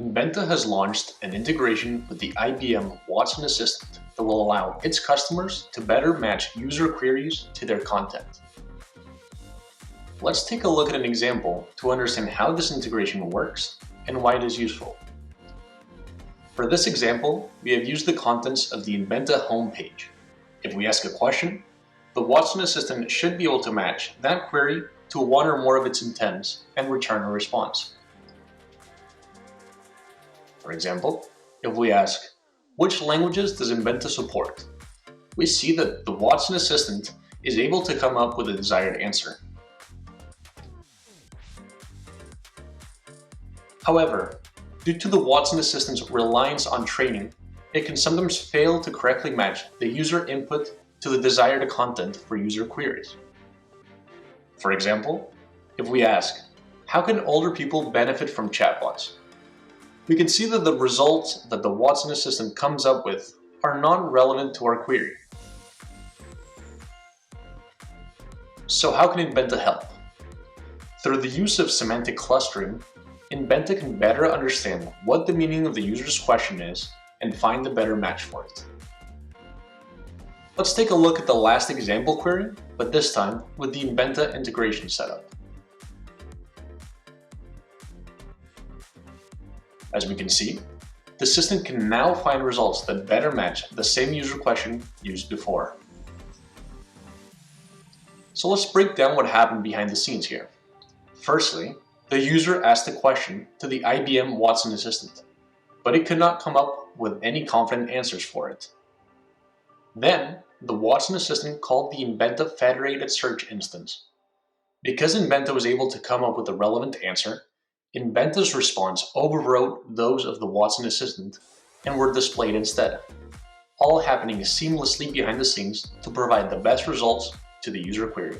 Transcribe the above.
Inbenta has launched an integration with the IBM Watson assistant that will allow its customers to better match user queries to their content. Let's take a look at an example to understand how this integration works and why it is useful. For this example, we have used the contents of the Inbenta homepage. If we ask a question, the Watson assistant should be able to match that query to one or more of its intents and return a response. For example, if we ask, which languages does Inbenta support? We see that the Watson assistant is able to come up with a desired answer. However, due to the Watson assistant's reliance on training, it can sometimes fail to correctly match the user input to the desired content for user queries. For example, if we ask, how can older people benefit from chatbots? We can see that the results that the Watson assistant comes up with are not relevant to our query. So how can Inbenta help? Through the use of semantic clustering, Inbenta can better understand what the meaning of the user's question is and find a better match for it. Let's take a look at the last example query, but this time with the Inbenta integration setup. As we can see, the system can now find results that better match the same user question used before. So let's break down what happened behind the scenes here. Firstly, the user asked a question to the IBM Watson assistant, but it could not come up with any confident answers for it. Then, the Watson assistant called the Inbenta federated search instance. Because Inbenta was able to come up with a relevant answer, Inbenta's response overrode those of the Watson assistant and were displayed instead, all happening seamlessly behind the scenes to provide the best results to the user query.